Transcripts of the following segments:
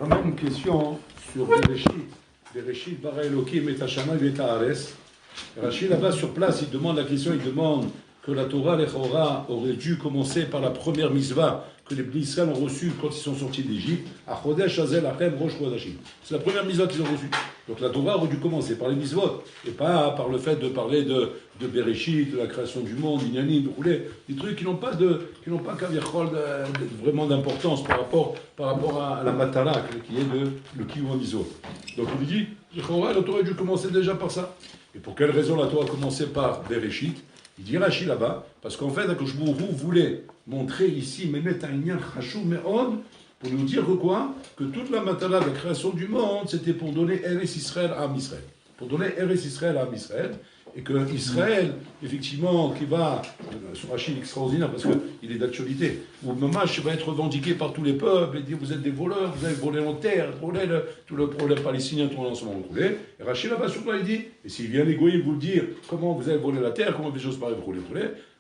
Même une question sur Bereshit. Bereshit, bara Elokim et Hashamayim et Haaretz. Rachid là-bas sur place, il demande la question, il demande que la Torah, les Chora, aurait dû commencer par la première mitzvah que les Bnei Israël ont reçue quand ils sont sortis d'Égypte, à Chodesh Hazel Achem Rosh Chodashim. C'est la première mitzvah qu'ils ont reçue. Donc la Torah aurait dû commencer par les mitzvot, et pas par le fait de parler de Bereshit, de la création du monde, d'Inyanim, de rouler, des trucs qui n'ont pas vraiment d'importance par rapport à la matara, qui est le kiou mitzvot. Donc il dit, la Torah aurait dû commencer déjà par ça. Et pour quelle raison la Torah a commencé par Bereshit? Il dit Rashi là-bas, parce qu'en fait, Akadosh Baruch Hu voulait montrer ici, Mehmet Aïnyan Chashou Me'od, pour nous dire que quoi? Que toute la matala de la création du monde, c'était pour donner Eretz Israël à Israël. Pour donner Eretz Israël à Israël, et que Israël, effectivement, qui va, ce Rashi extraordinaire parce qu'il est d'actualité, où Mamash va être revendiqué par tous les peuples, et dire vous êtes des voleurs, vous avez volé en terre, volé tout le problème palestinien, tout l'ensemble roulé. Et Rashi là-bas sur là, il dit, et s'il vient les goïs vous le dire, comment vous avez volé la terre, comment des choses pareilles vous roulez,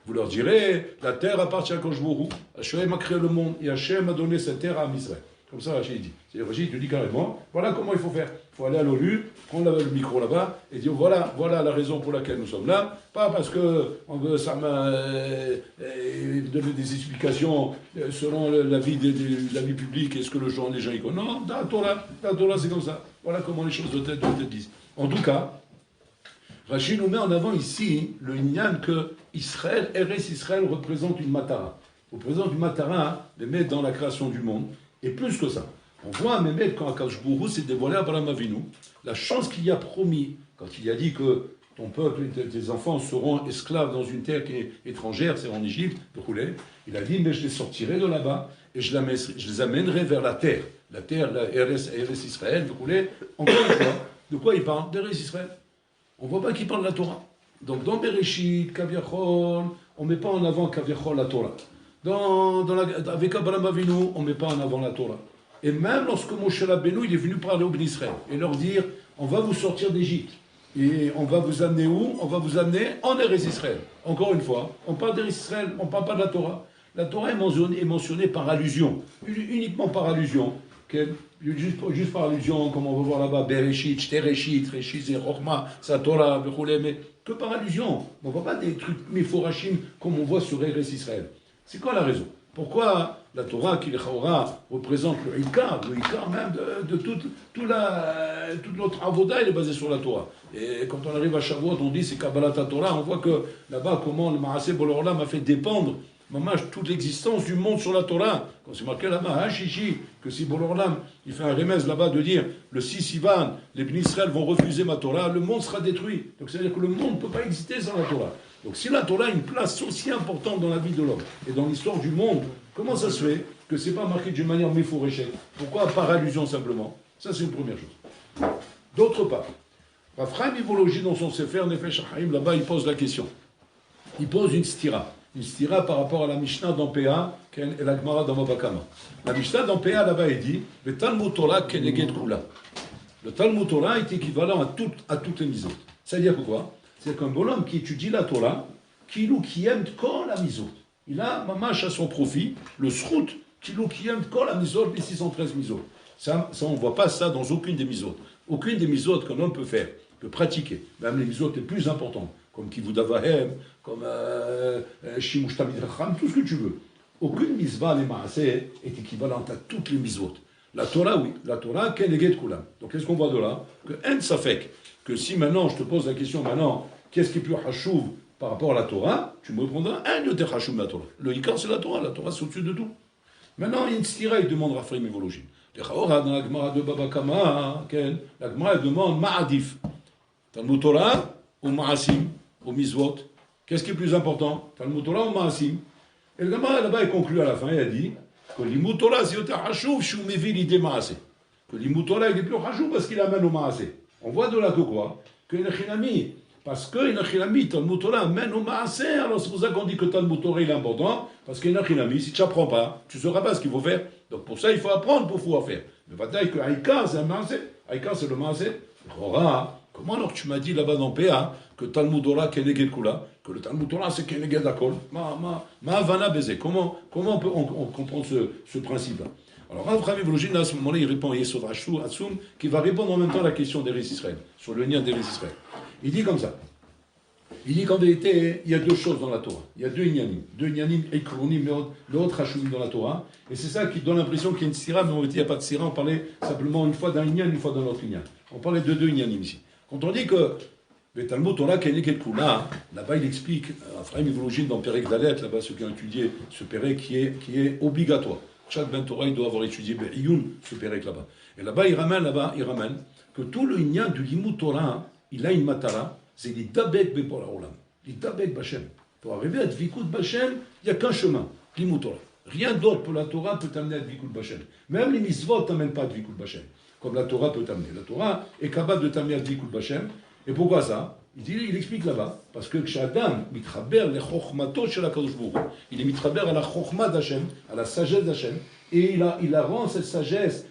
vous leur direz, la terre appartient à Akadosh Baruch Hu, Hachem a créé le monde, et Hachem a donné cette terre à Israël. Comme ça, Rachid dit. C'est-à-dire, Rachid te dit carrément, voilà comment il faut faire. Il faut aller à l'ONU, prendre le micro là-bas et dire, voilà la raison pour laquelle nous sommes là. Pas parce qu'on veut donner des explications selon la vie publique et ce que les gens y connaissent. Non, dans la Torah, c'est comme ça. Voilà comment les choses doivent être dites. En tout cas, Rachid nous met en avant ici le Inyan que Israël, Eretz Israël, représente une matara. Représente une matara, les mettre dans la création du monde. Et plus que ça, on voit à Mehmet quand Akadosh Baruch Hu s'est dévoilé à Abraham Avinu, la chance qu'il y a promis, quand il a dit que ton peuple et tes enfants seront esclaves dans une terre qui est étrangère, c'est en Égypte, il a dit, mais je les sortirai de là-bas et je les amènerai vers la terre, la Eretz Israël, encore une fois, de quoi il parle? D'Eretz Israël. On ne voit pas qu'il parle de la Torah. Donc dans Bereshit, Kaviachol, on ne met pas en avant Kaviachol la Torah. Avec Abraham Avinu, on ne met pas en avant la Torah. Et même lorsque Moshe Rabbeinu, il est venu parler aux Bnei Israël et leur dire, on va vous sortir d'Égypte. Et on va vous amener où? On va vous amener en Eretz Israël. Encore une fois, on parle d'Eretz Israël, on ne parle pas de la Torah. La Torah est mentionnée par allusion, uniquement par allusion. Juste par allusion, comme on va voir là-bas, Bereshit, Tereshit, Reshit, Zerorma, Satora, mais que par allusion. On ne voit pas des trucs méphorachim comme on voit sur Eretz Israël. C'est quoi la raison? Pourquoi la Torah, qui représente le Ikar même de toute notre avoda, il est basé sur la Torah. Et quand on arrive à Shavuot, on dit c'est Kabbalat Torah, on voit que là-bas, comment le Maaseh Borei Olam a fait dépendre toute l'existence du monde sur la Torah. Quand c'est marqué là-bas, Chichi, que si Borei Olam, il fait un remez là-bas de dire le 6 Sivan, les Bnei Israël vont refuser ma Torah, le monde sera détruit. Donc c'est-à-dire que le monde ne peut pas exister sans la Torah. Donc si la Torah a une place aussi importante dans la vie de l'homme et dans l'histoire du monde, comment ça se fait que ce n'est pas marqué d'une manière méphorachée? Pourquoi par allusion simplement? Ça c'est une première chose. D'autre part, Raphaël Ivologie dans son Sefer Nefesh HaChaim, là-bas il pose la question. Il pose une stira. Une stira par rapport à la Mishnah dans PA et la Gemara dans Baba Kama. La Mishnah dans PA là-bas il dit le Talmud Torah keneged kula. Le Talmud Torah est équivalent à toutes les mitzvot. C'est-à-dire quoi? C'est qu'un bonhomme qui étudie la Torah, qui aime kol la mizot. Il a mamash à son profit, le srout, qui aime kol la mizot, les 613 mizot. Ça, on ne voit pas ça dans aucune des mizot. Aucune des mizot qu'un homme peut faire, peut pratiquer, même les mizot les plus importantes, comme Kivud Avahem, comme Shimush Tamid Racham, tout ce que tu veux. Aucune mizvah, les maaseh, est équivalente à toutes les mizot. La Torah, oui. La Torah, keneged kulam. Donc, qu'est-ce qu'on voit de là? Que en safek, que si maintenant, je te pose la question maintenant, qu'est-ce qui est plus hachouv par rapport à la Torah? Tu me répondras, un yoter hachouv la Torah. Le Ikar, c'est la Torah c'est au-dessus de tout. Maintenant, il y a une stira, il demande Raphaël Ivologie. Dans la Gemara de Baba Kama, la Gemara demande Ma'adif. Talmud Torah ou Ma'asim, ou Mizvot. Qu'est-ce qui est plus important? Talmud Torah ou Ma'asim? Et le Gemara là-bas, il conclut à la fin, il a dit que l'Imut Torah, c'est yoter hachouv, shou mevi l'idée Ma'aseh. Que l'Imut Torah, il est plus hachouv parce qu'il amène au Ma'aseh. On voit de là que quoi? Que Inachinami, parce que Inachinami, Talmud Torah amène au Maaseh, alors c'est pour ça qu'on dit que Talmud Torah il est important, parce qu'Inachinami, si tu n'apprends pas, tu ne sauras pas ce qu'il faut faire. Donc pour ça, il faut apprendre pour pouvoir faire. Mais bataille que Aïkar, c'est un Maaseh. Aïkar, c'est le Maaseh. Comment alors tu m'as dit là-bas dans PA que Talmud Torah Keneged Kula, que le Talmud Torah c'est Keneged Akol? Ma Havana Bézé. Comment on comprend ce principe-là? Alors, Avraham Vologine, à ce moment-là, il répond à Yesod Atsum, qui va répondre en même temps à la question d'Eretz Israël, sur le lien d'Eretz Israël. Il dit comme ça. Il dit qu'en vérité, il y a deux choses dans la Torah. Il y a deux inyanim ekronim, l'autre hashuvim dans la Torah. Et c'est ça qui donne l'impression qu'il y a une sira, mais en vérité, il n'y a pas de sira. On parlait simplement une fois d'un inyan, une fois d'un autre inyan. On parlait de deux inyanim ici. Quand on dit que Talmud Torah Kenik et Kuna, là-bas il explique, Avraham Vologine dans Perek Dalet, là-bas ceux qui ont étudié ce Perek qui est obligatoire. Chaque Ben Torah, il doit avoir étudié Be'iyun, ce Perek là-bas. Et là-bas, il ramène que tout le inyan du Limud Torah, il a une matara, c'est l'idabek bepor haolam. L'idabek b'Hashem. Pour arriver à Dvikut b'Hashem, il n'y a qu'un chemin, Limud Torah. Rien d'autre pour la Torah peut t'amener à Dvikut b'Hashem. Même les mitzvot ne t'amènent pas à Dvikut b'Hashem, comme la Torah peut t'amener. La Torah est capable de t'amener à Dvikut b'Hashem. Et pourquoi ça? Il explique là-bas, parce que Shadam mitraber le chokhmato shel HaKadosh Baruch Hu. Il est mitraber à la chokhma d'Hashem, à la sagesse d'Hashem, et il a rend sa sagesse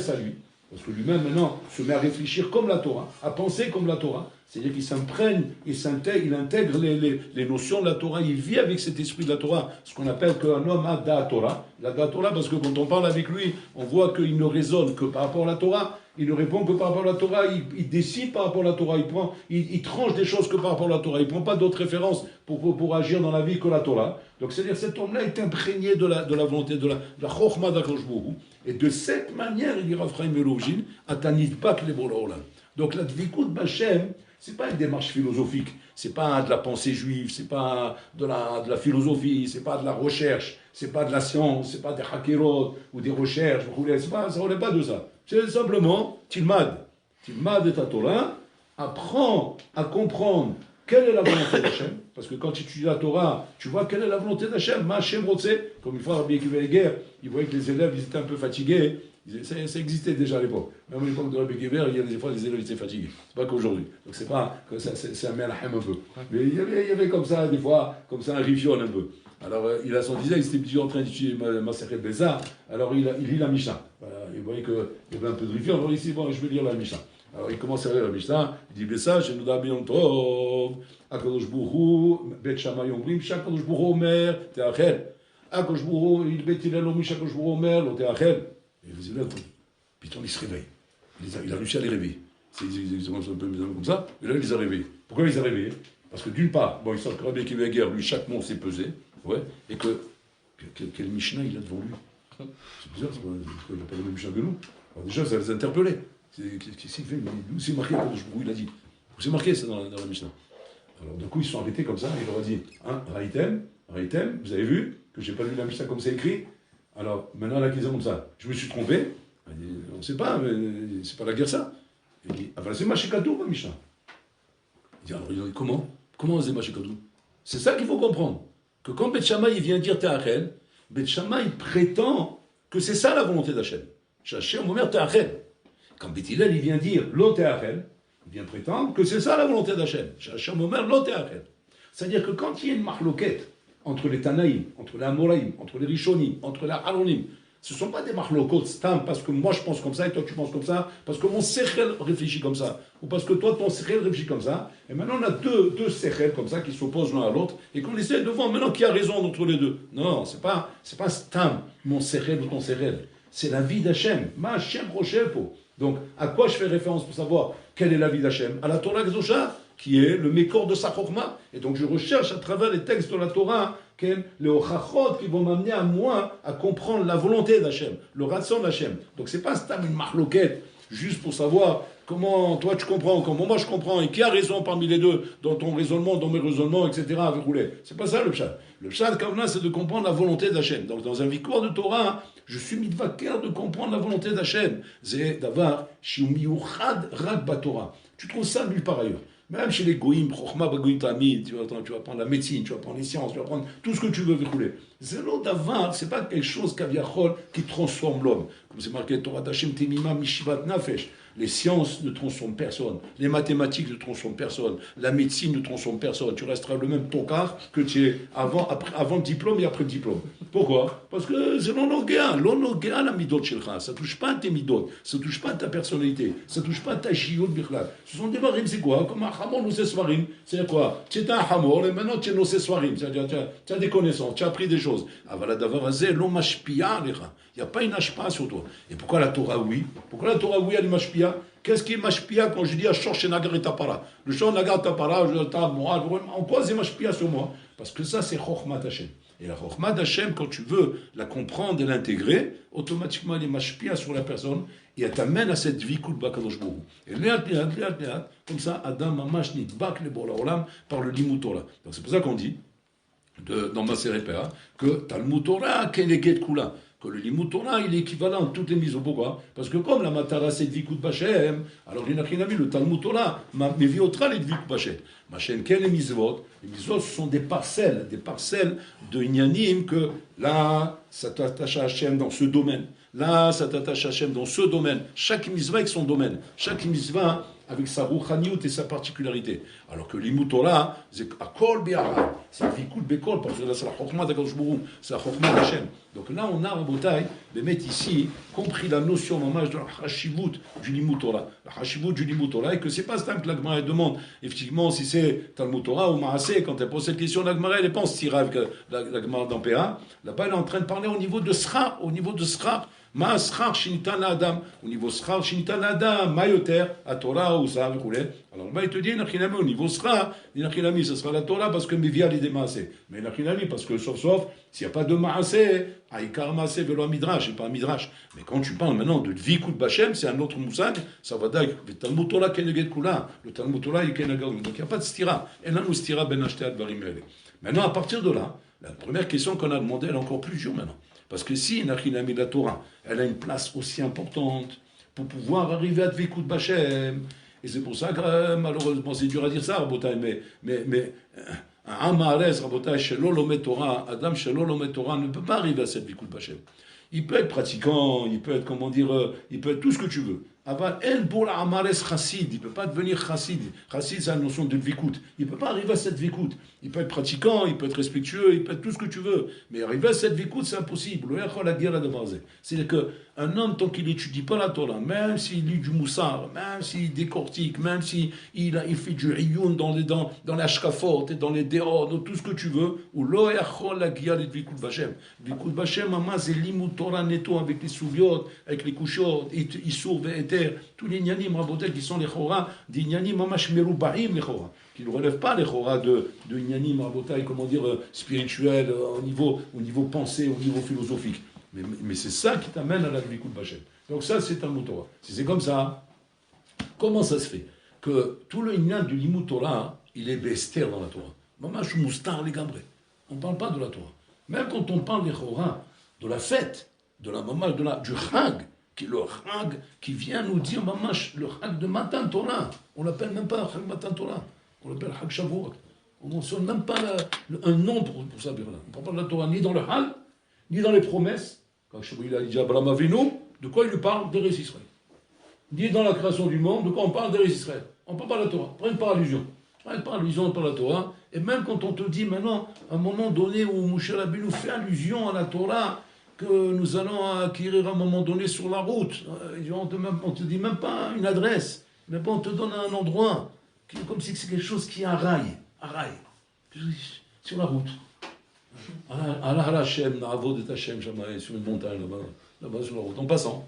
à lui. Parce que lui-même, maintenant, se met à réfléchir comme la Torah, à penser comme la Torah. C'est-à-dire qu'il s'imprègne, il intègre les notions de la Torah, il vit avec cet esprit de la Torah, ce qu'on appelle qu'un homme a da Torah. La da Torah, parce que quand on parle avec lui, on voit qu'il ne raisonne que par rapport à la Torah, il ne répond que par rapport à la Torah, il décide par rapport à la Torah, il tranche des choses que par rapport à la Torah, il ne prend pas d'autres références pour agir dans la vie que la Torah. Donc c'est-à-dire cet homme-là est imprégné de la volonté, de la chokhma d'Akadosh Baruch Hu. Et de cette manière, il dira Avraham Vologine, atanit bak le bolaolam. Donc la dvikut b'Hashem, c'est pas une démarche philosophique, c'est pas de la pensée juive, c'est pas de la philosophie, c'est pas de la recherche, c'est pas de la science, c'est pas des hakirot ou des recherches, ça n'est pas de ça. C'est simplement tilmad et ta Torah, apprends à comprendre quelle est la volonté d'Hachem, parce que quand tu étudies la Torah, tu vois quelle est la volonté d'Hachem, ma Hachem rotse, comme une fois Rabbi Akiva Eger, il voyait que les élèves ils étaient un peu fatigués. Ça existait déjà à l'époque. Même à l'époque de Rabbi Geber, il y a des fois les élèves étaient fatigués. C'est pas qu'aujourd'hui. Donc c'est pas que c'est un melahem un peu. Mais il y avait comme ça des fois, comme ça un rifion un peu. Alors il a son disait, il était en train d'étudier Masechet Bézard. Alors il lit la Mishnah. Voilà, il voyait qu'il y avait un peu de rifion. Alors il dit bon, je vais lire la Mishnah. Alors il commence à lire la Mishnah. Il dit Bézard, je nous donne bien tov. Akadosh Baruch Hu, Bet Shammai Omrim, Shakadosh Baruch Hu Omer, Te'achel. Akadosh Baruch Hu, il Bet Hillel Omrim, Shakadosh Baruch Hu Omer, Lo Te'achel. Et les élèves, putain, ils se réveillent. Il a réussi à les réveiller. Ils sont un peu comme ça, et là, il les a réveillés. Pourquoi il les a réveillés? Parce que d'une part, bon, il savent que Rabbi Akiva Eger, lui, chaque mot s'est pesé, ouais, et quel Mishnah il a devant lui. C'est bizarre, il n'a pas le même Mishnah que nous. Alors déjà, ça les interpellait. Qu'est-ce qu'il fait? Où c'est marqué? Où il a dit? Où c'est marqué ça dans la Mishnah? Alors d'un coup, ils se sont arrêtés comme ça, et il leur a dit, hein, Raïtem, vous avez vu que j'ai pas lu la Mishnah comme c'est écrit? Alors, maintenant, la question comme ça, je me suis trompé, on ne sait pas, mais c'est pas la guerre ça. Il dit, ah ben c'est Machikadou, ma Mishnah. Il dit, alors, comment c'est Machikadou? C'est ça qu'il faut comprendre. Que quand Beth Shammai vient dire Te'achel, Beth Shammai prétend que c'est ça la volonté d'Hachem. Hachem, mon mère, Te'achel. Quand Beth Hillel, il vient dire Lo Te'achel, il vient prétendre que c'est ça la volonté d'Hachem. Hachem, mon mère, Lo Te'achel. C'est-à-dire que quand il y a une marloquette, entre les Tanaïm, entre les Amoraïm, entre les Rishonim, entre les Haronim. Ce ne sont pas des marlokot stam parce que moi je pense comme ça et toi tu penses comme ça, parce que mon sechel réfléchit comme ça, ou parce que toi ton sechel réfléchit comme ça. Et maintenant on a deux sechel comme ça qui s'opposent l'un à l'autre et qu'on essaie de voir maintenant qui a raison entre les deux. Non, c'est pas stam, mon sechel ou ton sechel. C'est la vie d'Hachem. Ma Hachem Rochelpo. Donc à quoi je fais référence pour savoir quelle est la vie d'Hachem? À la Torah Gzosha, qui est le mécor de sa chokma. Et donc je recherche à travers les textes de la Torah les ochachot qui vont m'amener à moi à comprendre la volonté d'Hachem, le ratson d'Hachem. Donc c'est pas une marloquette, juste pour savoir comment toi tu comprends, comment moi je comprends, et qui a raison parmi les deux, dans ton raisonnement, dans mes raisonnements, etc. C'est pas ça le pshat. Le pshat, Kavna, c'est de comprendre la volonté d'Hachem. Donc dans un victoire de Torah, je suis mitvaker de comprendre la volonté d'Hachem. C'est d'avoir shiumiyuchad rak batorah. Tu trouves ça nulle part ailleurs. Même chez les goïms, chokhma bagoïm tamid, tu vas prendre la médecine, tu vas prendre les sciences, tu vas prendre tout ce que tu veux verrouler. Zélo d'avar, c'est pas quelque chose kaviachol qui transforme l'homme. Comme c'est marqué Torah d'Hachem temima mishivat nafesh. Les sciences ne transforment personne, les mathématiques ne transforment personne, la médecine ne transforme personne. Tu resteras le même tocard que tu es avant le diplôme et après le diplôme. Pourquoi? Parce que c'est l'onogéa la midot shelcha. Ça touche pas à tes midot, ça touche pas à ta personnalité, ça touche pas à ta chiyot bichlal. Ce sont des varim, c'est quoi? Comme un hamor nocé svarim. C'est quoi? Tu es un hamor et maintenant tu es nocé svarim. C'est-à-dire tu as des connaissances, tu as appris des choses. chose. Il n'y a pas une hashpa sur toi. Et pourquoi la Torah, oui? Pourquoi la Torah, oui, elle est mashpia? Qu'est-ce qui est mashpia quand je dis Ashor Shenagar et Tapara? Le chant Nagar Tapara, en quoi c'est mashpia sur moi? Parce que ça, c'est Chokhmat Hashem. Et la Chokhmat Hashem, quand tu veux la comprendre et l'intégrer, automatiquement, elle est mashpia sur la personne et elle t'amène à cette vie Kulba Kadosh Borou. Et léat, comme ça, Adam Mamash Nidbak le Bola Olam par le Limut Torah. Donc c'est pour ça qu'on dit, dans ma Pera, que Talmud Torah, Keneget Kula. Que le Limut Torah, il est équivalent à toutes les mises. Pourquoi? Parce que comme la Matara, c'est Dvikut Bachem, alors il n'a rien à voir, le Talmud Torah, mais Viotra, les Dvikut Bachem. Machem, quelles les misvot? Les misvot, ce sont des parcelles de Inyanim que là, ça t'attache à Hachem dans ce domaine. Là, ça t'attache à Hachem dans ce domaine. Chaque misva avec son domaine. Chaque misva avec sa rouchaniout et sa particularité. Alors que l'Imut Torah, c'est Akol Be'ahad. C'est Vikut Bekol, parce que là, c'est la Chokhmah d'Akadosh Borou, c'est la Chokhmah d'Hachem. Donc là, on a, Rabotai, de mettre ici, compris la notion, mamage, de la Hashivut du Limut Torah. La Hashivut du Limut Torah, et que c'est pas simple que l'Agmara demande, effectivement, si c'est Talmud Torah ou Maaseh, quand elle pose cette question, l'Agmara, elle n'est pas en stira avec l'Agmara d'Ampéra. Là-bas, elle est en train de parler au niveau de Sra, Ma schar shinita la adam, au niveau schar shinita la adam, mayoter, à Torah ou ça, alors là, il te dit, nachinami, au niveau schar, nachinami, ce sera la Torah parce que mivia l'idée maasé. Mais nachinami, parce que sauf, s'il n'y a pas de maasé, aïkar maasé, velo midrash, et pas un midrash. Mais quand tu parles maintenant de vikut bachem, c'est un autre moussag, ça va dire, le Talmud Torah keneget kula, le Talmud Torah il keneget. Donc il n'y a pas de stira. Et là, nous stira ben acheté advarim. Maintenant, à partir de là, la première question qu'on a demandé, elle est encore plus dure maintenant. Parce que si Nachinami la Torah, elle a une place aussi importante pour pouvoir arriver à Dvikut Bachem, et c'est pour ça que malheureusement c'est dur à dire ça, Rabotai, mais un Amares, Rabotai, Shelo Lomet Torah, Adam Shelo Lomet Torah ne peut pas arriver à cette Dvikut Bachem. Il peut être pratiquant, il peut être, il peut être tout ce que tu veux. Aval, El pour la Amares Chassid, il ne peut pas devenir Chassid. Chassid, c'est la notion de Dvikut. Il ne peut pas arriver à cette Dvikut. Il peut être pratiquant, il peut être respectueux, il peut être tout ce que tu veux. Mais arriver à cette Dvikut, c'est impossible. C'est-à-dire qu'un homme, tant qu'il n'étudie pas la Torah, même s'il lit du Moussar, même s'il décortique, même s'il fait du Iyun dans les Ashkafot et dans les Deod, dans tout ce que tu veux, ou lo yachol la guia de Dvikut Bachem. Dvikut Bachem, maman, c'est l'imut Torah netto avec les souviot, avec les couchot, Issour, Ve'eter, tous les Nyanim, Rabotel, qui sont les Chora, des Nyanim, mamash Merubaim, les Chora, qui ne relèvent pas les Chora de Nyanim, Rabotel, comment dire, spirituel, au niveau pensée, au niveau philosophique. Mais c'est ça qui t'amène à la Dvikut Bachem. Donc ça, c'est un Limut Torah. Si c'est comme ça, comment ça se fait que tout le Inyan du Limut Torah, il est Bester dans la Torah? Mamash Moustar les Gambré. On ne parle pas de la Torah. Même quand on parle des Chora, de la fête, de la mamash, du Chag, qui est le Chag qui vient nous dire, mamash, le Chag de Matan Torah. On l'appelle même pas Chag Matan Torah. On l'appelle Chag Shavuot. On ne mentionne même pas un nom pour ça. On ne parle pas de la Torah ni dans le Chag, ni dans les promesses. Quand il a dit Abraham Avinu, de quoi il lui parle? D'Eretz Israël. Ni dans la création du monde, de quoi on parle? d'Eretz Israël. On ne parle pas de la Torah. Prends par allusion. Prends par allusion, par la Torah. Et même quand on te dit maintenant, à un moment donné où Moshe Rabbeinu fait allusion à la Torah, que nous allons acquérir à un moment donné sur la route, on te dit même pas une adresse, même pas on te donne un endroit, comme si c'est quelque chose qui est à rail, sur la route. Allah Hashem, Na'avod et Hashem, sur une montagne là-bas sur la route. En passant,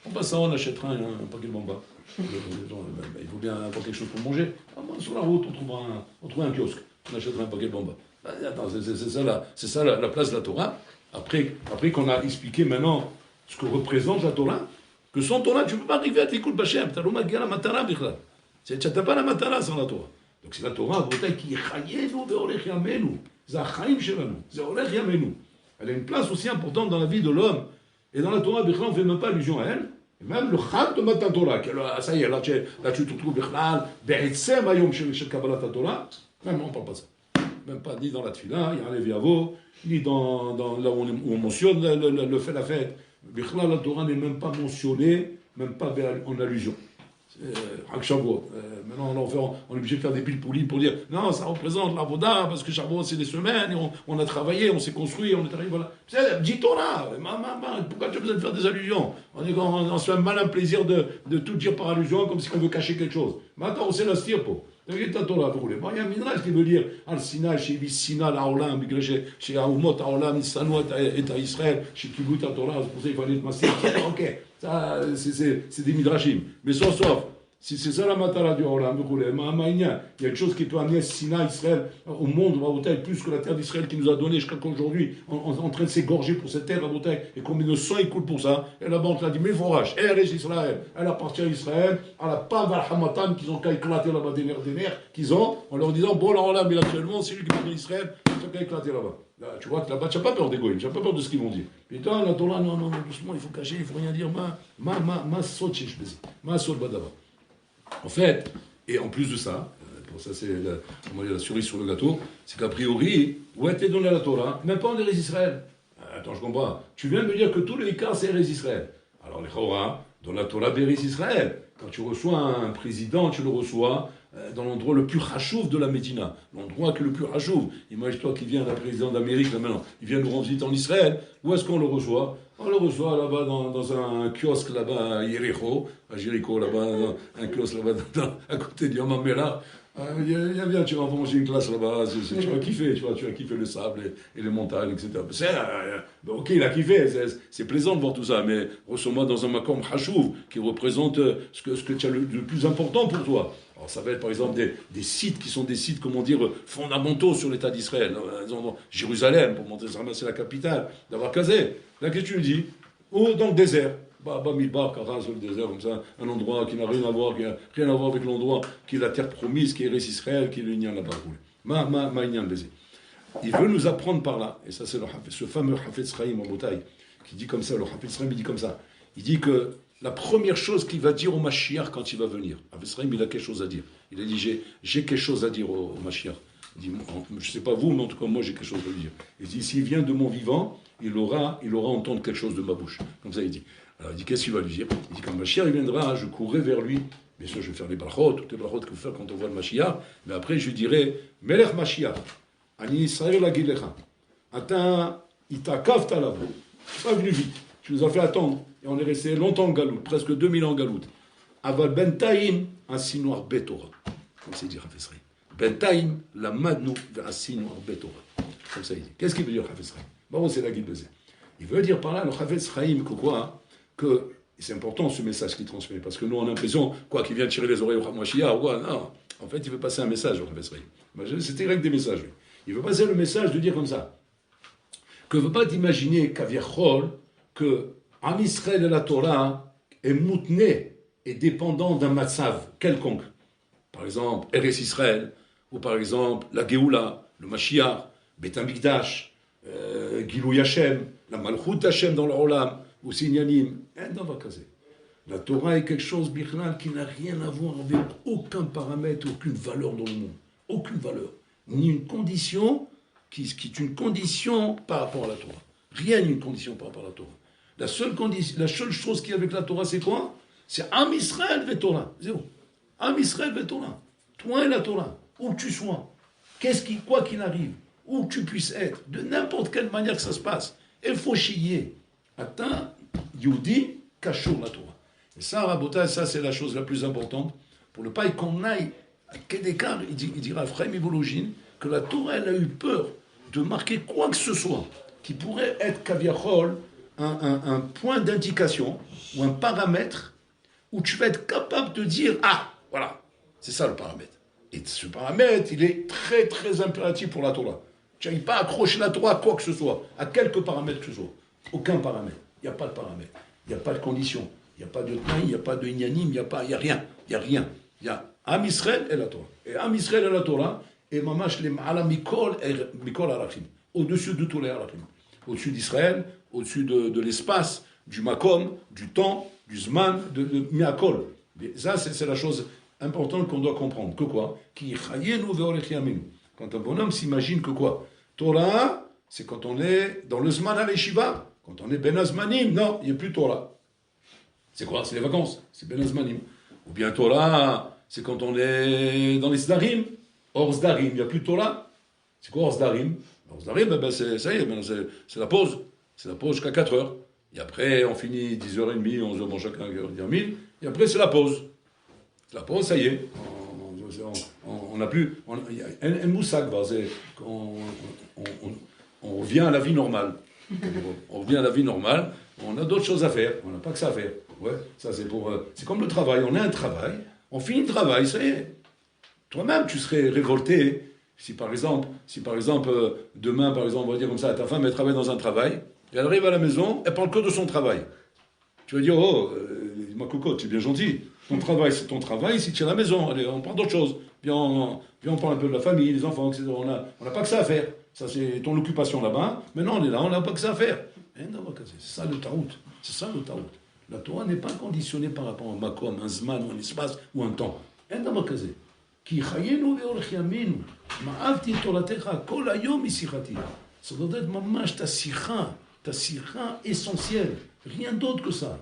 on achètera un paquet de bamba. Il faut bien avoir quelque chose pour manger. Sur la route, on trouvera un kiosque. On achètera un paquet de bamba. Attends, c'est ça la place de la Torah. Après qu'on a expliqué maintenant ce que représente la Torah, que sans Torah, tu ne peux pas arriver à Dvikut Bachem. Tu n'as la matara, tu n'as pas la matara sans la Torah. Donc c'est la Torah qui est chayev ou ve'olech yamenu. C'est la chaim shelanu. C'est olech yamenu. Elle a une place aussi importante dans la vie de l'homme. Et dans la Torah, on ne fait même pas allusion à elle. Et même le chag de Matan Torah, ça y est, là tu te retrouves bichlal, be'etzem ayom shel kabbalat Torah. Même on ne parle pas ça. Même pas ni dans la tefila, il y a un leviavo, ni dans là où on mentionne le fait la fête. Bichlal, la Torah n'est même pas mentionnée, même pas en allusion. Maintenant, on est obligé de faire des piles poulies pour dire non, ça représente l'avoda, parce que Shavuot c'est des semaines, et on a travaillé, on s'est construit, on est arrivé, voilà. Dis Torah, pourquoi tu as besoin de faire des allusions? On se fait un malin plaisir de tout dire par allusion, comme si on veut cacher quelque chose. Maintenant, on sait la stir pour. Il y a un midrash qui veut dire Al Sinai, chez Sina, l'Aolam, chez Aoumot, Aolam, Nisanoat, et à Israël, chez Kibbut, Torah, c'est pour ça qu'il fallait être massif. Ok, ça, c'est des midrashim. Mais sauf, si c'est ça la matara du Olam, il y a une chose qui peut amener Sina, Israël, au monde, à Bataille, plus que la terre d'Israël qui nous a donné jusqu'à aujourd'hui, on est en train de s'égorger pour cette terre à Bataille, et combien de sang il coule pour ça. Et là-bas, on te l'a dit, mais il faut rage, elle est Israël, elle appartient à Israël, à la Pav al-Hamatan, qu'ils ont qu'à éclater là-bas des nerfs qu'ils ont, en leur disant, bon, là, Olam, mais actuellement, c'est lui qui m'a Israël, ils ont qu'à éclater là-bas. Là, tu vois, là-bas, tu n'as pas peur des goïms, tu n'as pas peur de ce qu'ils vont dire. Putain, la Torah, non, doucement, il faut cacher, il ne faut rien dire, ma sot, ma sot badava. En fait, et en plus de ça, ça c'est la cerise sur le gâteau, c'est qu'a priori, où a été donné la Torah, même pas en Eretz Israël. Attends, je comprends. Tu viens de me dire que tous les cas, c'est Eretz Israël. Alors, les Chora, dans la Torah Eretz Israël, quand tu reçois un président, tu le reçois dans l'endroit le plus rachouf de la Médina, l'endroit qui est le plus rachouf. Imagine-toi qu'il vient, un président d'Amérique, là maintenant, il vient nous rendre visite en Israël, où est-ce qu'on le reçoit? On le reçoit là-bas dans un kiosque là-bas à Jéricho, là-bas, un kiosque là-bas à côté de Yom HaMelach. Viens, tu vas manger une classe là-bas, tu vas kiffer, tu vas kiffer le sable et les montagnes, etc. Ok, il a kiffé, c'est plaisant de voir tout ça, mais reçois-moi dans un makom hachouv qui représente ce que tu as le plus important pour toi. Alors ça va être par exemple des sites qui sont des sites, comment dire, fondamentaux sur l'État d'Israël. Jérusalem, pour montrer ça, c'est la capitale, d'avoir casé. Là, qu'est-ce que tu me dis? Ou dans le désert. Midbar, Karan, sur le désert, comme ça, un endroit qui n'a rien à voir, avec l'endroit qui est la terre promise, qui est Eretz Israël, qui est le Nyan là-bas. Il veut nous apprendre par là, et ça c'est ce fameux Hafetz Chaim en Botaï, qui dit comme ça, le Hafetz Chaim, il dit comme ça. Il dit que la première chose qu'il va dire au Mashiach quand il va venir, Hafetz Chaim, il a quelque chose à dire. Il a dit, j'ai quelque chose à dire au Mashiach. Il dit, je ne sais pas vous, mais en tout cas, moi j'ai quelque chose à lui dire. Il dit, s'il vient de mon vivant, il aura entendre quelque chose de ma bouche. Comme ça, il dit. Alors, il dit, qu'est-ce qu'il va lui dire? Il dit, quand le Mashiach il viendra, je courrai vers lui. Bien sûr, je vais faire les brachot, toutes les brachot que vous faites quand on voit le Mashiach. Mais après, je lui dirai, Melech Mashiach, Ani Israël Agilecha, Ata Itakavta là-bas. Tu n'es pas venu vite. Tu nous as fait attendre. Et on est resté longtemps en galoute, presque 2000 ans en galoute. Aval Bentaïm, un sinoir Betora. Comme c'est dit, Hafez Chaim. Bentaïm, la madnou, vers un sinoir Betora. Comme ça, il dit. Qu'est-ce qu'il veut dire, Hafez Chaim? Bon, c'est la guide de il veut dire par là, le Hafez Chaim, que quoi? Que c'est important ce message qu'il transmet, parce que nous on a l'impression, quoi, qu'il vient tirer les oreilles au Mashiach, ou quoi, non. En fait, il veut passer un message au Hafez Chaim. C'était rien que des messages, lui. Il veut passer le message de dire comme ça, que ne veut pas t'imaginer qu'Aviachol, que Am Israël et la Torah est moutné et dépendant d'un matzav quelconque. Par exemple, Eretz Israël, ou par exemple, la Géoula, le Mashiach, Bet HaMikdash, Gilou Hashem, la Malchut Hashem dans le Olam, ou Sinyanim, la Torah est quelque chose, Bichlal, qui n'a rien à voir avec aucun paramètre, aucune valeur dans le monde. Aucune valeur. Ni une condition qui est une condition par rapport à la Torah. Rien n'est une condition par rapport à la Torah. La seule chose qui est avec la Torah, c'est quoi? C'est Am Israël ve Torah. Zéro. Am Israël ve Torah. Toi et la Torah. Où que tu sois. Quoi qu'il arrive. Où que tu puisses être. De n'importe quelle manière que ça se passe. Il faut chier. Atteint, Yehudi, Kachur la Torah. Et ça, Rabotai, ça c'est la chose la plus importante. Pour ne pas qu'on aille à Kedekar, il dira à Frère Ivologine que la Torah, elle a eu peur de marquer quoi que ce soit qui pourrait être Kaviachol, un point d'indication ou un paramètre où tu vas être capable de dire ah, voilà, c'est ça le paramètre. Et ce paramètre, il est très très impératif pour la Torah. Tu n'arrives pas à accrocher la Torah à quoi que ce soit, à quelque paramètre que ce soit. Aucun paramètre. Il n'y a pas de paramètre. Il n'y a pas de condition. Il n'y a pas de temps, il n'y a pas de inyanim, il n'y a rien. Il n'y a rien. Il y a Am Israël et la Torah. Et Am Israël et la Torah, et mamash le ma'ala mikol arachim. Au-dessus de tous les arachim. Au-dessus d'Israël, au-dessus de l'espace, du makom, du temps, du zman, de miakol. Ça, c'est la chose importante qu'on doit comprendre. Que quoi? Quand un bonhomme s'imagine que quoi? Torah, c'est quand on est dans le zman à l'eshiva. Quand on est ben azmanim, non, il n'y a plus Torah. C'est quoi? C'est les vacances. C'est ben azmanim. Ou bien Torah, c'est quand on est dans les Zdarim. Hors Zdarim, il n'y a plus de Torah. C'est quoi hors Zdarim? Hors Zdarim, ça y est, maintenant c'est la pause. C'est la pause jusqu'à 4 heures. Et après, on finit 10h30, 11h, bon, chacun dire 1000. Et après, c'est la pause. La pause, ça y est. On n'a plus. Il y a un moussak, on revient à la vie normale. On revient à la vie normale. On a d'autres choses à faire. On n'a pas que ça à faire. Ouais, ça c'est pour. C'est comme le travail. On a un travail. On finit le travail, ça y est. Toi-même, tu serais révolté si par exemple, demain, par exemple, on va dire comme ça, ta femme, elle travaille dans un travail, et elle arrive à la maison, elle parle que de son travail. Tu vas dire, ma cocotte, tu es bien gentil. Ton travail, c'est ton travail, si tu es à la maison, allez, on parle d'autre chose. Puis on parle un peu de la famille, des enfants, etc. On n'a pas que ça à faire. Ça, c'est ton occupation là-bas. Maintenant, on est là, on n'a pas que ça à faire. C'est ça le tarout. C'est ça le tarout. La Torah n'est pas conditionnée par rapport à un makom, un zman, un espace ou un temps. Qui chayenu ve'orech yaminu, ma'avti toratecha kol hayom misichati. Ça doit être mamash ta sikha essentielle. Rien d'autre que ça.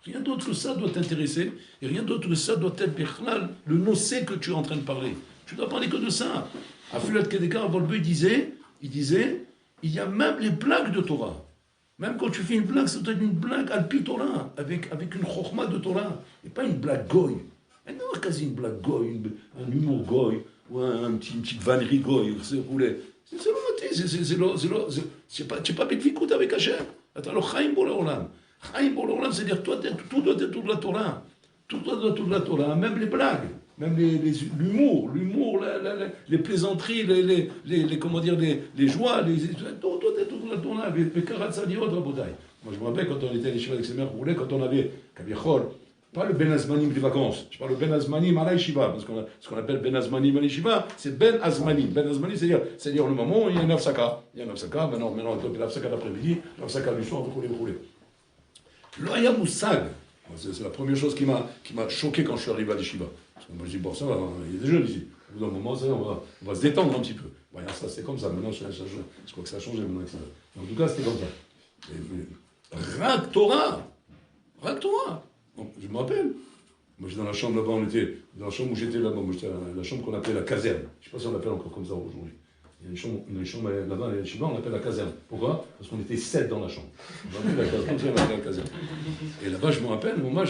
Rien d'autre que ça doit t'intéresser, et rien d'autre que ça doit être bichlal, le nocé que tu es en train de parler. Tu dois parler que de ça. Afilat Kedekar Volbe disait, il y a même les blagues de Torah. Même quand tu fais une blague, ça doit être une blague alpi Torah, avec une chokhma de Torah, et pas une blague goy. Et non, quasi une blague goy, un humour goy, ou une petite vannerie goy, c'est roulé. C'est pas bitvikut avec Hachem. Attends, le chaim pour le olam. Chaim pour le olam, c'est-à-dire tout doit être tout de la Torah. Tout doit être tout de la Torah, même les blagues, même l'humour, les plaisanteries, comment dire, les joies, tout doit être tout de la Torah. Les karatzadiot, rabotai. Moi, je me rappelle quand on était à l'Yeshiva avec ses mères roulées, quand on avait Kavichol, pas le Ben Azmanim des vacances, je parle le Ben Azmanim à l'Yeshiva, parce que ce qu'on appelle Ben Azmanim à l'Yeshiva, c'est Ben Azmanim. Ben Azmanim, c'est-à-dire le moment où il y a un Afsaka. Il y a un Afsaka, maintenant, l'Afsaka d'après-midi, l'Afsaka du soir, vous roulez. L'Oya Moussag, c'est la première chose qui m'a choqué quand je suis arrivé à l'Yeshiva. Parce que moi, je dis, bon, ça va, il y a des jeunes ici. Au bout d'un moment, on va se détendre un petit peu. Voyons, ça, c'est comme ça. Maintenant, je crois que ça a changé maintenant. En tout cas, c'était comme ça. Rak Torah. Donc, je me rappelle. Moi, j'étais dans la chambre là-bas, on était dans la chambre où j'étais là-bas. Moi, j'étais la chambre qu'on appelait la caserne. Je ne sais pas si on l'appelle encore comme ça aujourd'hui. Il y a une chambre là-bas, à Yeshiva, on l'appelle la caserne. Pourquoi? Parce qu'on était 7 dans la chambre. On appelait la caserne. Et là-bas, je me rappelle, moi,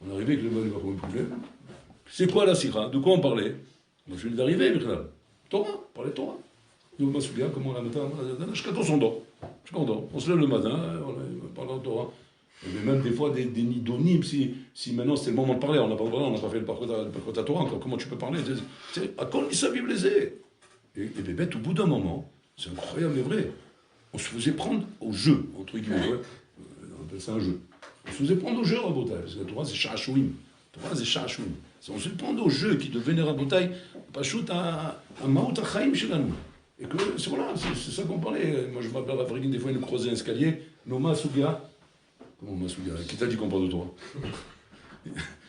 on arrivait avec le mot. C'est quoi la sira? De quoi on parlait? Moi, je venais d'arriver, Torah, on parlait de Torah. Nous, on se souvient comment la matin, jusqu'à temps on dort. On se lève le matin, on parle de Torah. Il y avait même des fois des nidonymes, si maintenant c'est le moment de parler, on n'a pas fait le parcours à Torah encore, comment tu peux parler? À quoi on dit ça, vive les airs? Et bébête, au bout d'un moment, c'est incroyable mais vrai, on se faisait prendre au jeu, entre guillemets, on appelle ça un jeu. On se faisait prendre au jeu, Rabotai, parce que la Torah c'est Sha'ashouim. On se prend au jeu qui devenait Rabotai, pas shoot à Maout Achaim chez nous. Et que c'est ça qu'on parlait. Moi je m'appelle à Frégine, des fois il nous croisait un escalier, Noma Sugia. Comment Masuga? Qui t'a dit qu'on parle de toi?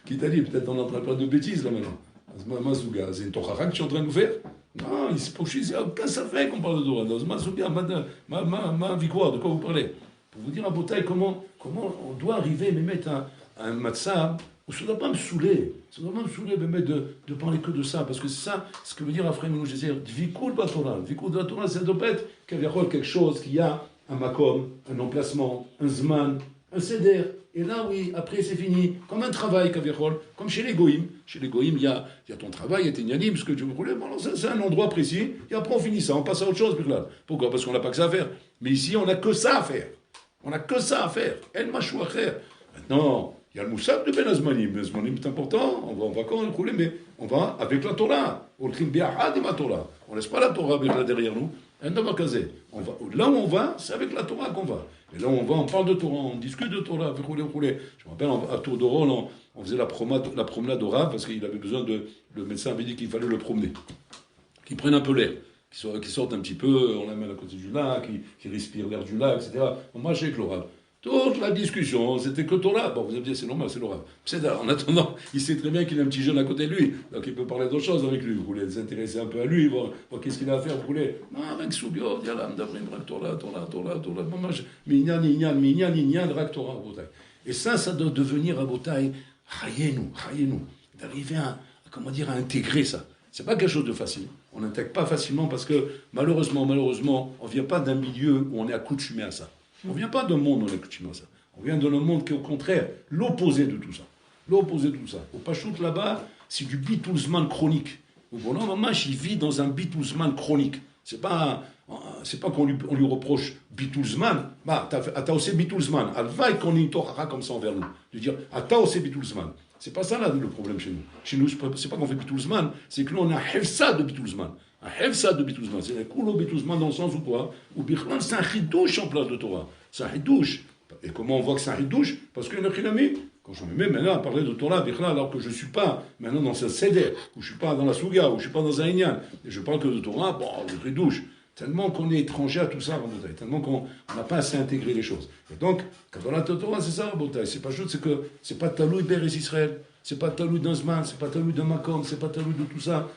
Qui t'a dit? Peut-être on est en train de parler de bêtises là maintenant. Masuga, c'est une tochara que tu es en train de nous faire? Non, il n'y a aucun ça fait qu'on parle de Torah. Masuga, ma vie quoi? De quoi vous parlez? Pour vous dire à Botaï comment on doit arriver à mettre un matzah où ça ne doit pas me saouler. Ça ne doit pas me saouler de parler que de ça. Parce que c'est ça, ce que veut dire après nous, je veux dire, Vikul de la Torah. Vikul de la Torah, ça doit pas être quelque chose qui a un makom, un emplacement, un zman, un seder. Et là, oui, après c'est fini. Comme un travail, comme chez les goïms. Chez les goïms, il y a ton travail, il y a tes nianim, ce que tu voulais. Bon, c'est un endroit précis. Et après, on finit ça, on passe à autre chose. Pourquoi? Parce qu'on n'a pas que ça à faire. Mais ici, on n'a que ça à faire. On n'a que ça à faire. El machou à faire. Maintenant, il y a le moussab de Ben Azmanim. Ben Azmanim est important. On va en vacances, mais on va avec la Torah. On ne laisse pas la Torah derrière nous. Là où on va, c'est avec la Torah qu'on va. Et là où on va, on parle de Torah, on discute de Torah. Je me rappelle, à Tour de Rôle, on faisait la promenade au Rav, parce qu'il avait besoin le médecin avait dit qu'il fallait le promener. Qu'il prenne un peu l'air, qu'il sorte un petit peu, on l'amène à côté du lac, qu'il respire l'air du lac, etc. On marchait avec le Rav. Toute la discussion, c'était que Torah. Bon, vous allez me dire, c'est normal, c'est le Rav. En attendant, il sait très bien qu'il a un petit jeune à côté de lui, donc il peut parler d'autres choses avec lui. Vous voulez s'intéresser un peu à lui, voir qu'est-ce qu'il a à faire, vous voulez. Non, avec Soubio, Dialam, Davrim, Torah, Minyan, Rak Torah, Rabotai. Et ça doit devenir Rabotai, Hayenu. d'arriver comment dire, à intégrer ça. C'est pas quelque chose de facile. On n'intègre pas facilement parce que malheureusement, on ne vient pas d'un milieu où on est accoutumé à ça. On ne vient pas d'un monde où on est accoutumé à ça. On vient d'un monde qui est au contraire l'opposé de tout ça. L'opposé de tout ça. Au Pachout là-bas, c'est du Beatlesman chronique. Voilà, maman, il vit dans un Beatlesman chronique. C'est pas qu'on lui reproche Beatlesman. Bah, t'as aussi Beatlesman. Alvaï qu'on ait une torah comme ça envers nous. De dire, t'as aussi Beatlesman. C'est pas ça là le problème chez nous. Chez nous, c'est pas qu'on fait Beatlesman, c'est que nous on a un hefsa de Beatlesman. Un hefsa de Beatlesman. C'est un coulo Beatlesman dans le sens où quoi? Où Bichlan, c'est un chidouche en place de Torah. C'est un chidouche. Et comment on voit que c'est un chidouche? Parce qu'il y en a qui l'ont mis. Quand je me mets maintenant à parler de Torah, Bichlan, alors que je ne suis pas maintenant dans un seder, où je ne suis pas dans la Souga, où je ne suis pas dans un Inyan, et je parle que de Torah, bon, le chidouche. Tellement qu'on est étranger à tout ça, Rabotai, tellement qu'on n'a pas assez intégré les choses. Et donc, quand on a la Torah, c'est ça, Rabotai. C'est pas juste, c'est que c'est pas Taloui Beres Israël, c'est pas Taloui d'un Zman, c'est pas Taloui d'un Makom, c'est pas Taloui de tout ça.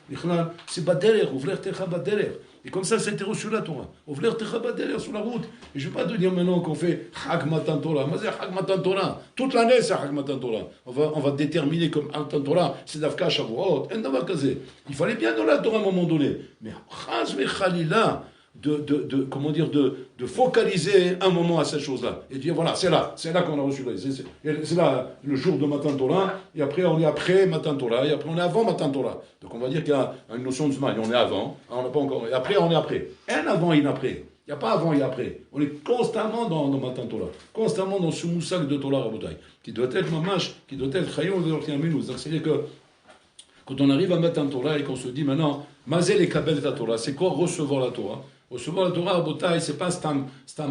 C'est Badeler, Ouvler Techa Badeler. Et comme ça a été reçu la Torah. Ouvler Techa Badeler sur la route. Et je ne vais pas te dire maintenant qu'on fait Chag Matan Torah. Mais c'est Chag Matan Torah. Toute l'année, c'est Chag Matan Torah. On va déterminer comme Matan Torah, c'est Davka Shavuot, Endava Kazé. Il fallait bien dans la Torah à un moment donné. Mais Chaz Khalila, comment dire, de focaliser un moment à cette chose-là et dire voilà, c'est là qu'on a reçu c'est là le jour de Matan Torah, et après on est après Matan Torah, et après on est avant Matan Torah. Donc on va dire qu'il y a une notion de Zman, on est avant, on n'a pas encore, et après on est après. Un avant et un après. Il n'y a pas avant et après. On est constamment dans Matan Torah, constamment dans ce moussak de Torah Rabotai, qui doit être mamash, qui doit être chayon de l'ortiaminous. C'est-à-dire que quand on arrive à Matan Torah et qu'on se dit maintenant, Mazel et Kabel ta Torah, c'est quoi recevoir la Torah? Recevoir la Torah à Botaï, c'est pas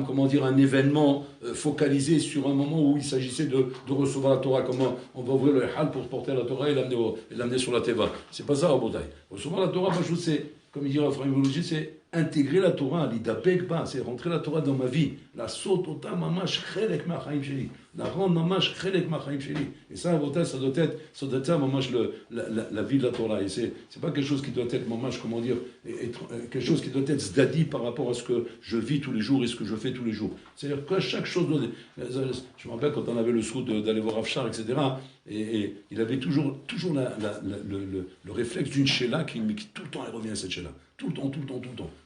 comment dire, un événement focalisé sur un moment où il s'agissait de recevoir la Torah, comment on va ouvrir le hal pour porter la Torah et l'amener sur la Teva. C'est pas ça à Botaï. Recevoir la Torah, c'est, comme il dit la phraséologie, c'est intégrer la Torah, l'idapekba, c'est rentrer la Torah dans ma vie, la sotota mamash chelek machaim sheli, la rendre mamash chelek machaim sheli. Et ça, à Botaï, ça doit être ça mamash la vie de la Torah. Et c'est pas quelque chose qui doit être mamash, comment dire, quelque chose qui doit être zdadi par rapport à ce que je vis tous les jours et ce que je fais tous les jours. C'est-à-dire que chaque chose doit... Je me rappelle quand on avait le sou d'aller voir Afshar, etc., et il avait toujours le réflexe d'une sheila qui tout le temps elle revient à cette sheila. Tout le temps.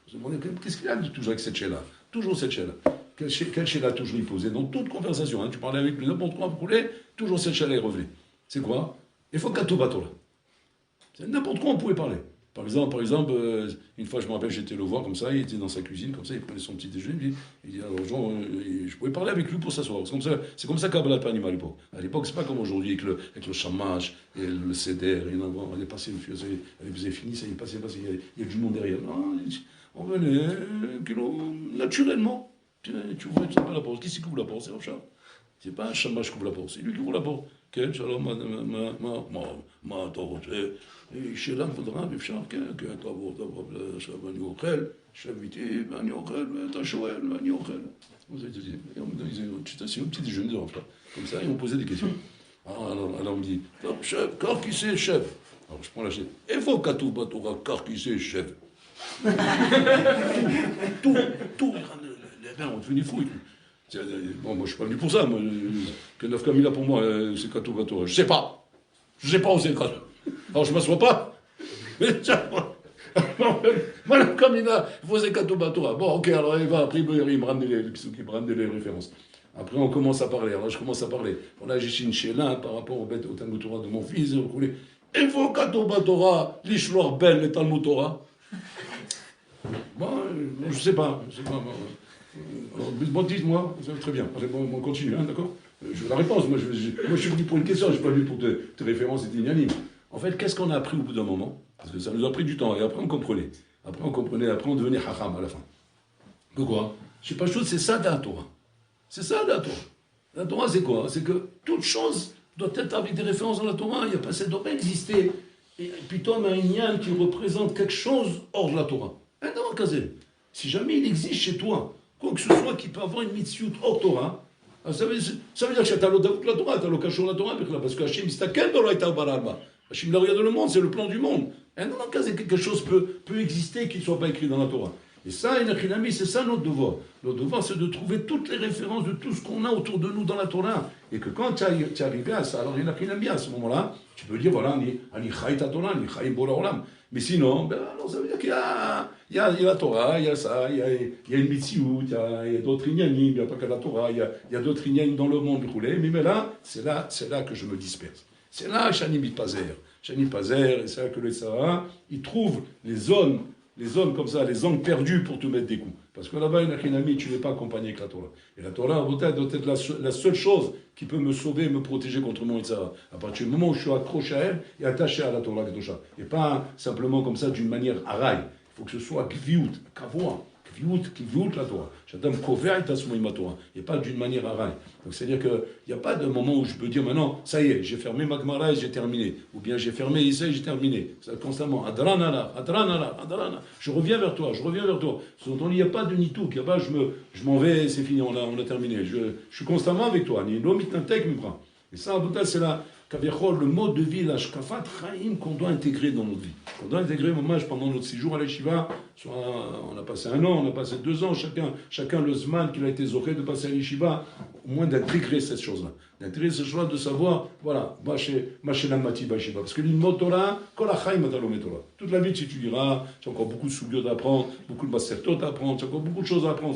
Je me demandais, qu'est-ce qu'il a toujours avec cette sheila? Toujours cette sheila. Quelle sheila toujours il posait? Dans toute conversation, hein, tu parlais avec lui, n'importe quoi, vous voulez, toujours cette sheila est revenue. C'est quoi? Il faut qu'à Tobatora. C'est n'importe quoi on pouvait parler. Par exemple, une fois je me rappelle, j'étais le voir comme ça, il était dans sa cuisine, comme ça, il prenait son petit déjeuner, il dit alors Jean, je pouvais parler avec lui pour s'asseoir. C'est comme ça qu'Abla Panim à l'époque. À l'époque, c'est pas comme aujourd'hui avec le chamash et le seder, on est passé, elle faisait fini, ça il est passé, il y a du monde derrière. Non, on venait naturellement. Tu ouvres la porte. Qui c'est qui ouvre la porte? C'est Rafshar. C'est pas un chamash qui ouvre la porte, c'est lui qui ouvre la porte. כן, שלום, מה אתה רוצה? שאלה כבודרה, ואפשר, כן, תבוא, עכשיו אני אוכל, שב איתי, ואני אוכל, ואתה שואל, ואני אוכל. C'est un petit déjeuner de Rafshar. Comme ça, ils m'ont posé des questions. Alors on me dit, chef, car qui c'est, chef? Alors je prends la chaise. Il faut qu'à tout bateau, car qui c'est, chef? Tout, les reins ont devenu fous. Bon, moi je suis pas venu pour ça, moi, que Naf Kamila pour moi, c'est Kato Gatora. Je sais pas où c'est Kato. Alors je m'assois pas. Voilà, comme il a posé Kato Gatora. Bon, ok, alors il va, après il me ramener les références. Après on commence à parler, alors je commence à parler. Bon, là j'ai une chéla par rapport au Talmud Torah de mon fils. Il faut Kato Gatora, l'Ishloar Ben, le Talmud Torah. Bon, je sais pas. Bon, dites-moi, très bien, on continue, hein, d'accord? Je veux la réponse, moi je suis venu pour une question, je ne suis pas venu pour tes références et tes unanimes. En fait, qu'est-ce qu'on a appris au bout d'un moment? Parce que ça nous a pris du temps, et après on comprenait. Après on devenait hacham à la fin. Que quoi? Je sais pas chose, c'est ça de la Torah. C'est ça de la Torah. La Torah, c'est quoi? C'est que toute chose doit être avec des références dans la Torah, il n'y a pas, ça ne doit pas exister. Et plutôt un inyan qui représente quelque chose hors de la Torah. Si jamais il existe chez toi, quoi que ce soit qui peut avoir une mitzvot hors Torah, ça veut dire que tu as la Torah, tu as l'occasion de la Torah, parce que Hachem, c'est ta Hachem, il regarde le monde, c'est le plan du monde. Et dans le cas, quelque chose peut exister qui ne soit pas écrit dans la Torah. Et ça, Enochinami, c'est ça notre devoir. Notre devoir, c'est de trouver toutes les références de tout ce qu'on a autour de nous dans la Torah. Et que quand tu es arrivé à ça, alors Enochinami, à ce moment-là, tu peux dire, voilà, Ani Chai ta Torah, Ani Chai Bora Olam. Mais sinon, ben, alors ça veut dire qu'il y a la Torah, il y a ça, il y a une Mitziout, il y a d'autres ignanim, il n'y a pas que la Torah, il y a d'autres ignanim dans le monde roulé. Mais là, c'est là que je me disperse. C'est là Shani Mitpazer. Shani Pazer, et c'est là que le Sahara, il trouve les zones comme ça, les angles perdus pour te mettre des coups. Parce que là-bas, Enochinami, tu n'es pas accompagné avec la Torah. Et la Torah, doit être la seule chose qui peut me sauver, me protéger contre mon Yitzhara. À partir du moment où je suis accroché à elle et attaché à la Torah Kedosha. Et pas simplement comme ça, d'une manière araï. Il faut que ce soit Gviout, Kavoa. Gviout la Torah. J'adam Kovea et Tasmoï ma Torah. Et pas d'une manière araï. Donc c'est-à-dire qu'il n'y a pas de moment où je peux dire maintenant, ça y est, j'ai fermé ma Gemara et j'ai terminé. Ou bien j'ai fermé Issa et j'ai terminé. C'est constamment, Adranala. Je reviens vers toi. Il n'y a pas de nitou. Il n'y a pas, je m'en vais, c'est fini, on a terminé. Je suis constamment avec toi. Et ça, c'est le mode de vie, la shkafat chaim qu'on doit intégrer dans notre vie. On doit intégrer, pendant notre séjour à l'Yeshiva, on a passé 1 an, on a passé 2 ans, chacun le zman qu'il a été zoré de passer à l'Yeshiva, au moins d'intégrer cette chose-là. D'intégrer cette chose-là, de savoir, voilà, la mati b'Yeshiva. Parce que l'ilmot Torah, kol hachaim atalomé Torah. Toute la vie, tu diras, tu as encore beaucoup de souliers à apprendre, beaucoup de masertot à apprendre, tu as encore beaucoup de choses à apprendre.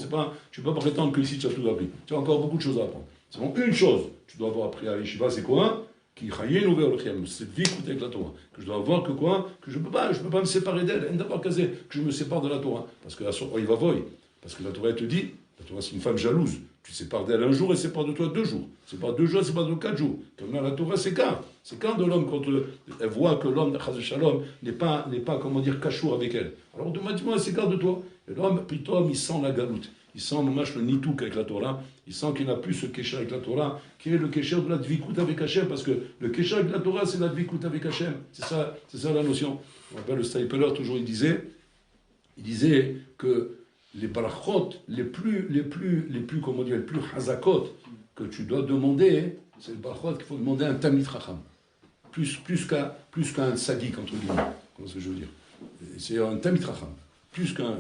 Tu ne peux pas prétendre que ici tu as tout appris. Tu as encore beaucoup de choses à apprendre. C'est bon, une chose, tu dois avoir appris à l'Yeshiva, c'est quoi? Cette vie écoute avec la Torah. Que je dois avoir que quoi? Que je ne peux pas me séparer d'elle. Que je me sépare de la Torah. Parce que il va voir. Parce que la Torah te dit, la Torah c'est une femme jalouse. Tu te sépares d'elle 1 jour et sépare de toi 2 jours. C'est pas 2 jours, c'est pas de 4 jours. Comme là, la Torah c'est quand? C'est quand de l'homme, quand elle voit que l'homme, Chaz Shalom, n'est pas, comment dire, cachour avec elle. Alors automatiquement elle s'écarte de toi. Et l'homme, plutôt, il sent la galoute. Il sent le nitouk avec la Torah, il sent qu'il n'a plus ce kécher avec la Torah, qui est le kécher de la dvikut avec Hachem, parce que le kécher avec la Torah, c'est la dvikut avec Hachem. C'est ça la notion. On rappelle le Stapler, toujours, il disait que les barachot, les plus, comment dire, les plus hazakot, que tu dois demander, c'est le barachot qu'il faut demander à un tamid racham. Plus qu'un sadiq, entre guillemets. Comment est-ce que je veux dire? C'est un tamid racham. Plus qu'un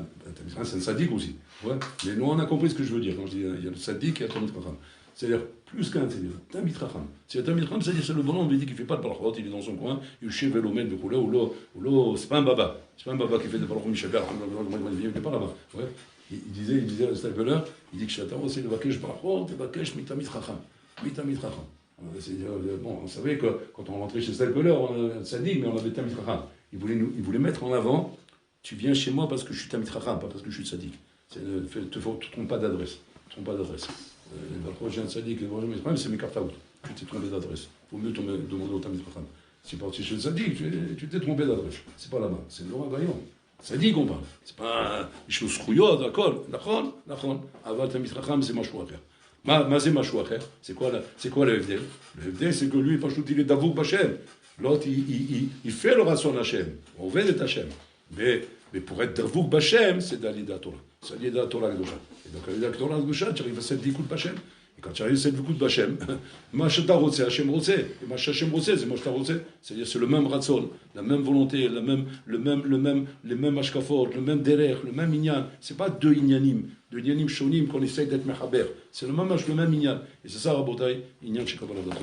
c'est un sadique aussi. Ouais. Mais nous, on a compris ce que je veux dire. Quand je dis il y a le sadique et il y a le tamid racham. C'est-à-dire, plus qu'un, c'est-à-dire tamid racham. C'est un tamid racham, c'est-à-dire c'est le bonhomme, on lui dit qu'il ne fait pas de barachot, il est dans son coin, il chève l'omène de couleur, ou l'eau, c'est pas un baba. C'est pas un baba qui fait des barachot, Michaber, il n'est pas là-bas. Ouais. Il disait à Stapler, il dit que Chatan, c'est le vakesh barachot, le vakesh mitamid racham. Mitamid racham. Bon, on savait que quand on rentrait chez Stapler, on avait un sadique, mais on avait tamid racham. Il voulait mettre en avant. Tu viens chez moi parce que je suis tamid racham, pas parce que je suis sadique. Ne te trompe pas d'adresse. J'ai un sadique, c'est mes cartes à out. Tu t'es trompé d'adresse. Il vaut mieux demander au tamid racham. Si tu es parti chez le sadique, tu t'es trompé d'adresse. C'est pas là-bas, c'est le Laurent Gaillon. Sadique on parle. C'est pas je suis scrouillot, d'accord. Avant tamid racham, c'est machou acher. C'est machou acher. C'est quoi le FDL? Le FDL, c'est que lui, il est d'avouk b'Hachem. L'autre, il fait le ration Hachem. On veut être Hachem. Mais pour être d'avouk b'Hachem, c'est d'aller de la Torah. C'est d'aller de la Torah Kedosha. Et donc, avec la Torah Kedosha, tu arrives à cette dikout b'Hachem. Et quand tu arrives à cette dikout b'Hachem, ma shata rotse, Hachem rotse. Et ma Hachem rotse, c'est ma shata rotse. C'est-à-dire, c'est le même ratson, la même volonté, les mêmes ashkafot, le même derech, le même inyan. C'est pas 2 inyanim, 2 inyanim shonim qu'on essaye d'être mechaber. C'est le même inyan. Et c'est ça, Rabotai, inyan shekabala daton.